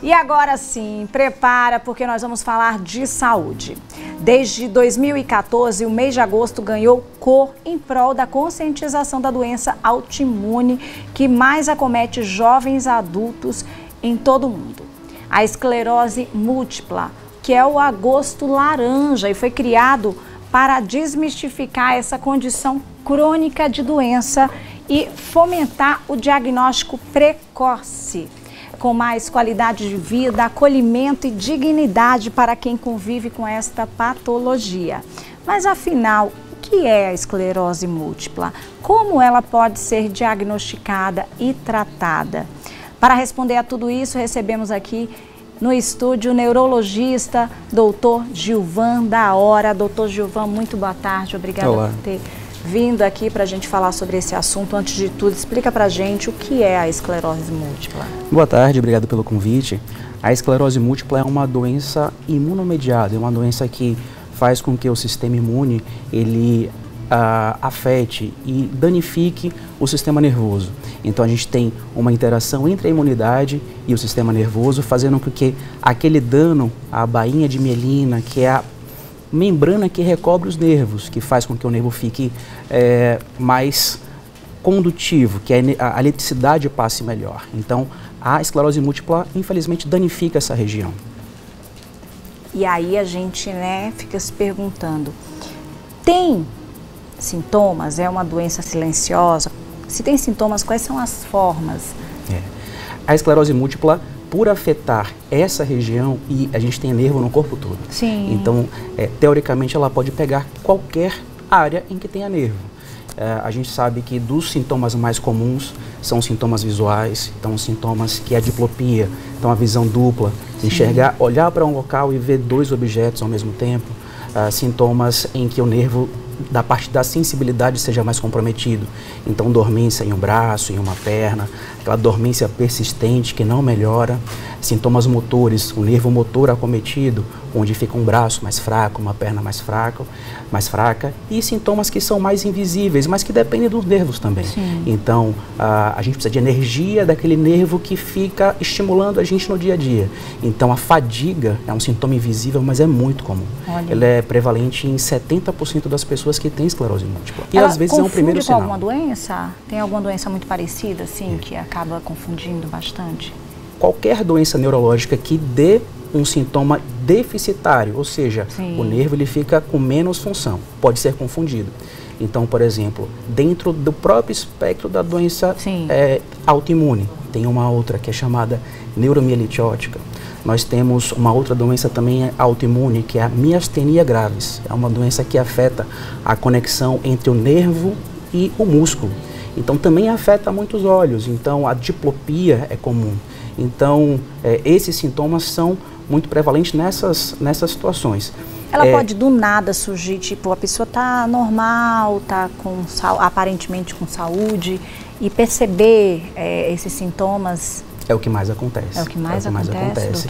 E agora sim, prepara porque nós vamos falar de saúde. Desde 2014, o mês de agosto ganhou cor em prol da conscientização da doença autoimune que mais acomete jovens adultos em todo o mundo. A esclerose múltipla, que é o agosto laranja e foi criado para desmistificar essa condição crônica de doença e fomentar o diagnóstico precoce, com mais qualidade de vida, acolhimento e dignidade para quem convive com esta patologia. Mas afinal, o que é a esclerose múltipla? Como ela pode ser diagnosticada e tratada? Para responder a tudo isso, recebemos aqui no estúdio o neurologista, doutor Gilvan da Hora. Doutor Gilvan, muito boa tarde, obrigada por ter vindo aqui para a gente falar sobre esse assunto. Antes de tudo, explica para a gente o que é a esclerose múltipla. Boa tarde, obrigado pelo convite. A esclerose múltipla é uma doença imunomediada, é uma doença que faz com que o sistema imune ele afete e danifique o sistema nervoso. Então a gente tem uma interação entre a imunidade e o sistema nervoso, fazendo com que aquele dano à bainha de mielina, que é a membrana que recobre os nervos, que faz com que o nervo fique mais condutivo, que a eletricidade passe melhor. Então, a esclerose múltipla, infelizmente, danifica essa região. E aí a gente, fica se perguntando, tem sintomas? É uma doença silenciosa? Se tem sintomas, quais são as formas? A esclerose múltipla, por afetar essa região, e a gente tem nervo no corpo todo. Sim. Então, teoricamente, ela pode pegar qualquer área em que tenha nervo. A gente sabe que dos sintomas mais comuns são sintomas visuais, então sintomas que é a diplopia, então a visão dupla, enxergar, olhar para um local e ver dois objetos ao mesmo tempo, sintomas em que o nervo da parte da sensibilidade seja mais comprometido, então dormência em um braço, em uma perna, aquela dormência persistente que não melhora, sintomas motores, o nervo motor acometido, onde fica um braço mais fraco, uma perna mais fraca, e sintomas que são mais invisíveis, mas que dependem dos nervos também. Sim. Então, a gente precisa de energia daquele nervo que fica estimulando a gente no dia a dia. Então, a fadiga é um sintoma invisível, mas é muito comum. Olha. Ela é prevalente em 70% das pessoas que têm esclerose múltipla. E às vezes é um primeiro sinal. Ela confunde com alguma doença? Tem alguma doença muito parecida, assim, que acaba confundindo bastante? Qualquer doença neurológica que dê um sintoma deficitário, ou seja, o nervo ele fica com menos função, pode ser confundido. Então, por exemplo, dentro do próprio espectro da doença autoimune, tem uma outra que é chamada neuromielite óptica. Nós temos uma outra doença também autoimune, que é a miastenia gravis. É uma doença que afeta a conexão entre o nervo e o músculo. Então, também afeta muitos olhos. Então, a diplopia é comum. Então, esses sintomas são muito prevalentes nessas situações. Ela pode do nada surgir, tipo, a pessoa está normal, está aparentemente com saúde, e perceber esses sintomas? É o que mais acontece. É o que mais acontece.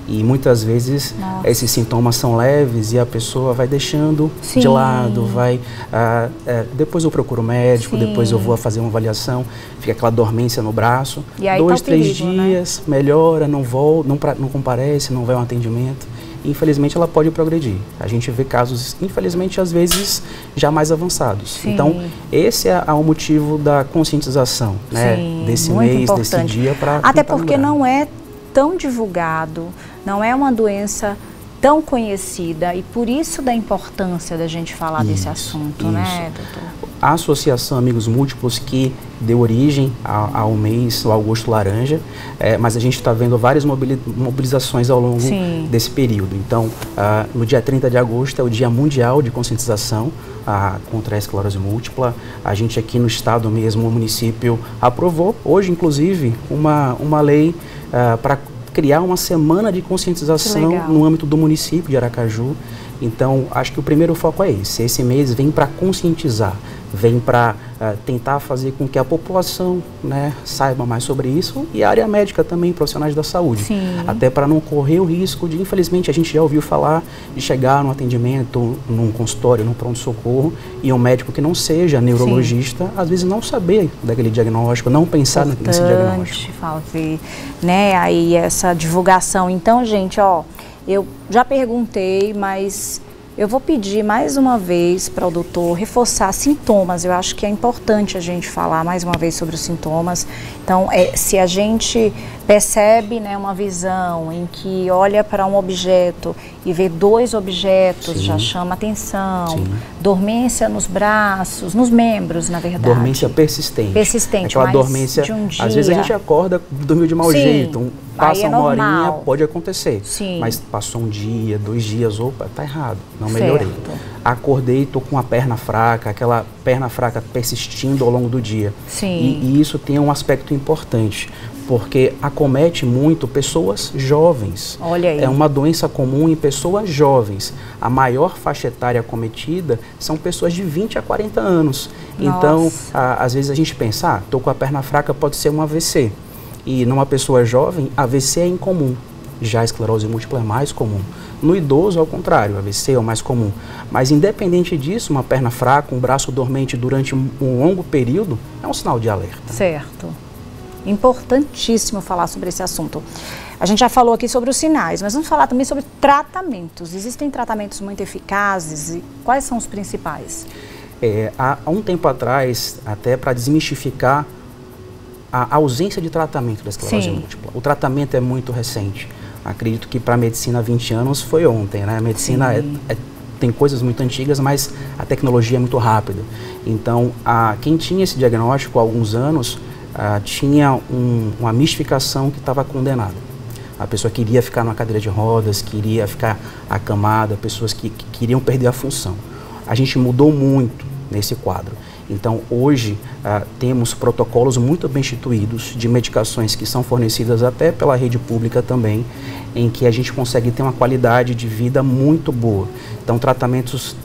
E muitas vezes esses sintomas são leves e a pessoa vai deixando de lado, depois eu procuro o médico, depois eu vou fazer uma avaliação, fica aquela dormência no braço, e aí 2, 3 dias, melhora, não volta, não comparece, não vai ao atendimento. E, infelizmente, ela pode progredir. A gente vê casos, infelizmente, às vezes, já mais avançados. Sim. Então, esse é o motivo da conscientização, desse mês, desse dia, para até porque não é tão divulgado, não é uma doença tão conhecida, e por isso da importância da gente falar desse assunto, né, doutor? A Associação Amigos Múltiplos que deu origem ao mês, o Agosto Laranja, mas a gente está vendo várias mobilizações ao longo desse período. Então, no dia 30 de agosto é o Dia Mundial de Conscientização contra a esclerose múltipla. A gente aqui no estado mesmo, o município aprovou, hoje inclusive, uma lei para criar uma semana de conscientização no âmbito do município de Aracaju. Então, acho que o primeiro foco é esse. Esse mês vem para conscientizar, vem para tentar fazer com que a população, né, saiba mais sobre isso, e a área médica também, profissionais da saúde. Sim. Até para não correr o risco de, infelizmente, a gente já ouviu falar de chegar num atendimento, num consultório, num pronto-socorro, e um médico que não seja neurologista, às vezes não saber daquele diagnóstico, não pensar nesse diagnóstico. Fazer, né, aí essa divulgação. Então, gente, ó, eu já perguntei, mas eu vou pedir mais uma vez para o doutor reforçar sintomas. Eu acho que é importante a gente falar mais uma vez sobre os sintomas. Então, se a gente percebe, né, uma visão em que olha para um objeto e vê 2 objetos, já chama atenção. Sim. Dormência nos braços, nos membros, na verdade. Dormência persistente. Persistente, aquela dormência, de um dia. Às vezes a gente acorda, dormiu de mau jeito, passa uma horinha, pode acontecer. Sim. Mas passou um dia, 2 dias, opa, tá errado, não melhorei. Acordei, tô com a perna fraca, aquela perna fraca persistindo ao longo do dia. Sim. E isso tem um aspecto importante, porque acomete muito pessoas jovens. Olha aí. É uma doença comum em pessoas jovens. A maior faixa etária acometida são pessoas de 20 a 40 anos. Nossa. Então, às vezes a gente pensa, tô com a perna fraca, pode ser um AVC. E numa pessoa jovem, AVC é incomum. Já a esclerose múltipla é mais comum. No idoso, ao contrário, AVC é o mais comum. Mas independente disso, uma perna fraca, um braço dormente durante um longo período, é um sinal de alerta. Certo. Importantíssimo falar sobre esse assunto. A gente já falou aqui sobre os sinais, mas vamos falar também sobre tratamentos. Existem tratamentos muito eficazes e quais são os principais? Há um tempo atrás, até para desmistificar a ausência de tratamento da esclerose múltipla. O tratamento é muito recente. Acredito que para a medicina 20 anos foi ontem, né? A medicina tem coisas muito antigas, mas a tecnologia é muito rápida. Então, quem tinha esse diagnóstico há alguns anos tinha uma mistificação que estava condenada. A pessoa queria ficar numa cadeira de rodas, queria ficar acamada, pessoas que queriam perder a função. A gente mudou muito nesse quadro. Então, hoje, temos protocolos muito bem instituídos de medicações que são fornecidas até pela rede pública também, em que a gente consegue ter uma qualidade de vida muito boa. Então, tratamentos,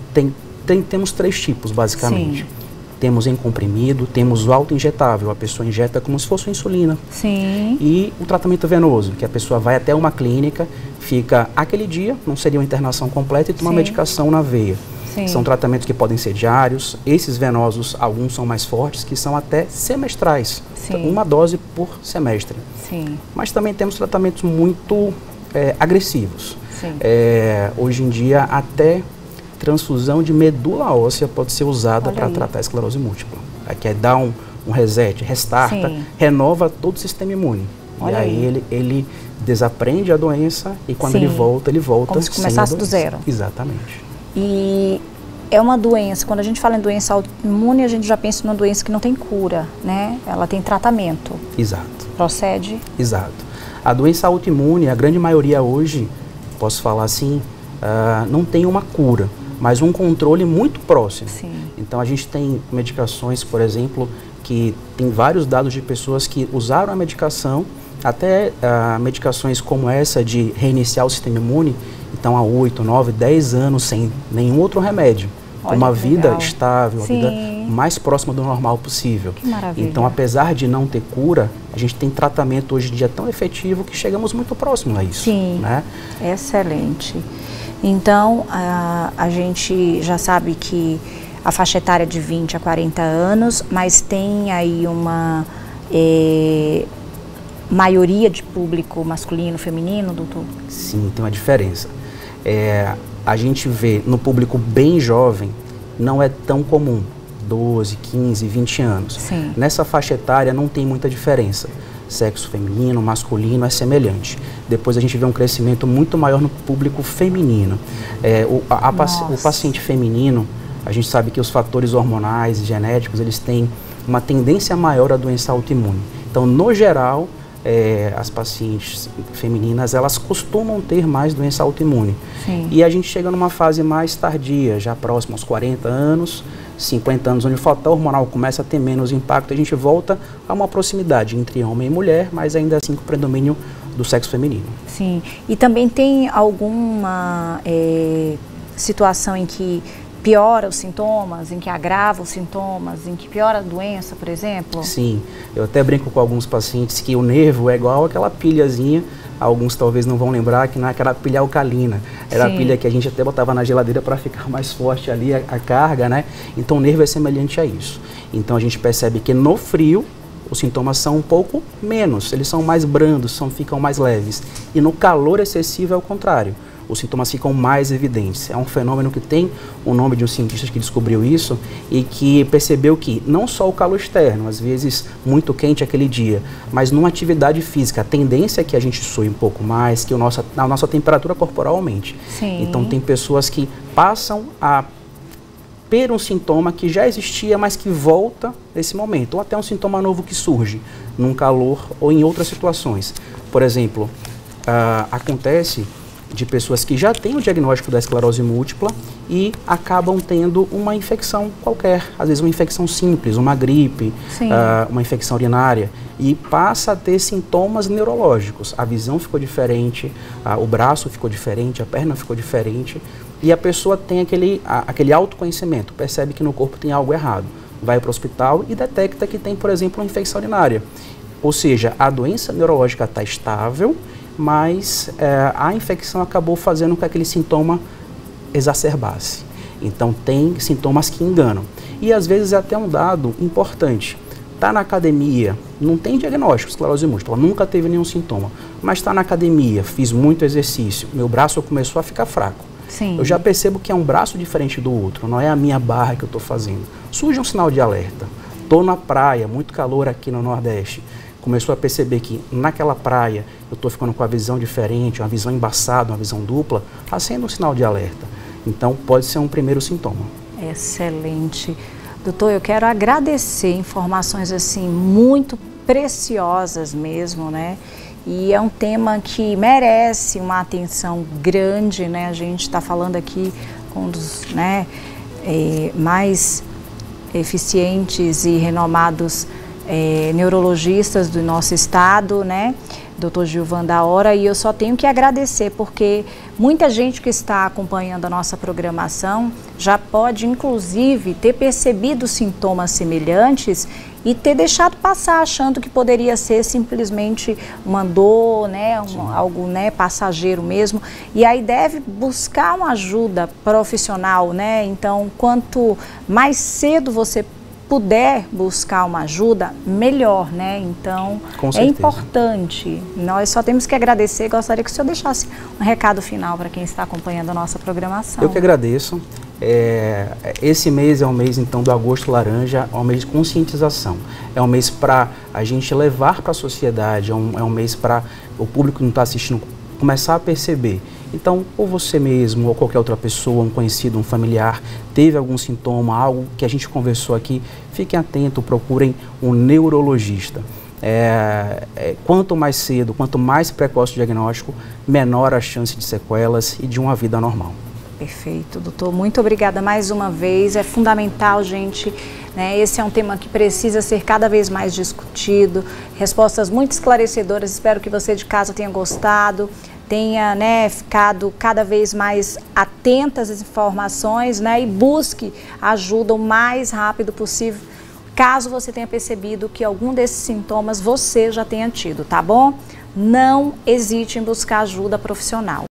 temos 3 tipos, basicamente. Sim. Temos em comprimido, temos o auto-injetável, a pessoa injeta como se fosse insulina. Sim. E o tratamento venoso, que a pessoa vai até uma clínica, fica aquele dia, não seria uma internação completa, e toma medicação na veia. Sim. São tratamentos que podem ser diários. Esses venosos, alguns são mais fortes, que são até semestrais. Sim. Uma dose por semestre. Sim. Mas também temos tratamentos muito agressivos. Sim. Hoje em dia, até transfusão de medula óssea pode ser usada para tratar a esclerose múltipla. Que é dar um reset, restarta, renova todo o sistema imune. Olha e aí ele desaprende a doença e quando ele volta como se começasse do zero. Exatamente. E é uma doença, quando a gente fala em doença autoimune, a gente já pensa numa doença que não tem cura, né? Ela tem tratamento. Exato. Procede? Exato. A doença autoimune, a grande maioria hoje, posso falar assim, não tem uma cura, mas um controle muito próximo. Sim. Então a gente tem medicações, por exemplo, que tem vários dados de pessoas que usaram a medicação, até medicações como essa de reiniciar o sistema imune, então há 8, 9, 10 anos sem nenhum outro remédio. Olha, uma vida legal. estável, uma vida mais próxima do normal possível. Que maravilha. Então, apesar de não ter cura, a gente tem tratamento hoje em dia tão efetivo que chegamos muito próximo a isso. Sim, né? Excelente. Então, a gente já sabe que a faixa etária é de 20 a 40 anos, mas tem aí uma maioria de público masculino, feminino, doutor? Sim, tem uma diferença. A gente vê no público bem jovem, não é tão comum, 12, 15, 20 anos. Sim. Nessa faixa etária não tem muita diferença. Sexo feminino, masculino é semelhante. Depois a gente vê um crescimento muito maior no público feminino. O paciente feminino, a gente sabe que os fatores hormonais e genéticos, eles têm uma tendência maior à doença autoimune. Então, no geral, as pacientes femininas, elas costumam ter mais doença autoimune. Sim. E a gente chega numa fase mais tardia, já próximo aos 40 anos, 50 anos, onde o fator hormonal começa a ter menos impacto, a gente volta a uma proximidade entre homem e mulher, mas ainda assim com o predomínio do sexo feminino. Sim, e também tem alguma situação em que piora os sintomas, em que agrava os sintomas, em que piora a doença, por exemplo? Sim, eu até brinco com alguns pacientes que o nervo é igual aquela pilhazinha, alguns talvez não vão lembrar que não é aquela pilha alcalina, era a pilha que a gente até botava na geladeira para ficar mais forte ali a carga, né? Então o nervo é semelhante a isso. Então a gente percebe que no frio os sintomas são um pouco menos, eles são mais brandos, ficam mais leves. E no calor excessivo é o contrário. Os sintomas ficam mais evidentes. É um fenômeno que tem o nome de um cientista que descobriu isso e que percebeu que não só o calor externo, às vezes muito quente aquele dia, mas numa atividade física, a tendência é que a gente sue um pouco mais, que a nossa temperatura corporal aumente. Sim. Então tem pessoas que passam a ter um sintoma que já existia, mas que volta nesse momento, ou até um sintoma novo que surge num calor ou em outras situações. Por exemplo, acontece de pessoas que já têm o diagnóstico da esclerose múltipla e acabam tendo uma infecção qualquer, às vezes uma infecção simples, uma gripe, uma infecção urinária, e passa a ter sintomas neurológicos. A visão ficou diferente, o braço ficou diferente, a perna ficou diferente, e a pessoa tem aquele autoconhecimento, percebe que no corpo tem algo errado, vai para o hospital e detecta que tem, por exemplo, uma infecção urinária. Ou seja, a doença neurológica está estável, mas a infecção acabou fazendo com que aquele sintoma exacerbasse. Então tem sintomas que enganam. E às vezes é até um dado importante. Está na academia, não tem diagnóstico de esclerose múltipla, nunca teve nenhum sintoma, mas está na academia, fiz muito exercício, meu braço começou a ficar fraco. Sim. Eu já percebo que é um braço diferente do outro, não é a minha barra que eu estou fazendo. Surge um sinal de alerta. Estou na praia, muito calor aqui no Nordeste. Começou a perceber que naquela praia eu estou ficando com a visão diferente, uma visão embaçada, uma visão dupla, acende um sinal de alerta. Então pode ser um primeiro sintoma. Excelente. Doutor, eu quero agradecer informações assim muito preciosas mesmo, né? E é um tema que merece uma atenção grande, né? A gente está falando aqui com um dos mais eficientes e renomados neurologistas do nosso estado, né? Dr. Gilvan da Hora, e eu só tenho que agradecer, porque muita gente que está acompanhando a nossa programação já pode, inclusive, ter percebido sintomas semelhantes e ter deixado passar, achando que poderia ser simplesmente uma dor, né, algo, né, passageiro mesmo, e aí deve buscar uma ajuda profissional, né? Então, quanto mais cedo você puder buscar uma ajuda, melhor, né? Então, é importante. Nós só temos que agradecer. Gostaria que o senhor deixasse um recado final para quem está acompanhando a nossa programação. Eu que agradeço. Esse mês é um mês, então, do Agosto Laranja, é um mês de conscientização. É um mês para a gente levar para a sociedade, é um mês para o público que não está assistindo começar a perceber. Então, ou você mesmo, ou qualquer outra pessoa, um conhecido, um familiar, teve algum sintoma, algo que a gente conversou aqui, fiquem atentos, procurem um neurologista. Quanto mais cedo, quanto mais precoce o diagnóstico, menor a chance de sequelas e de uma vida normal. Perfeito, doutor. Muito obrigada mais uma vez. É fundamental, gente, né? Esse é um tema que precisa ser cada vez mais discutido. Respostas muito esclarecedoras. Espero que você de casa tenha gostado, tenha, né, ficado cada vez mais atenta às informações, né, e busque ajuda o mais rápido possível, caso você tenha percebido que algum desses sintomas você já tenha tido, tá bom? Não hesite em buscar ajuda profissional.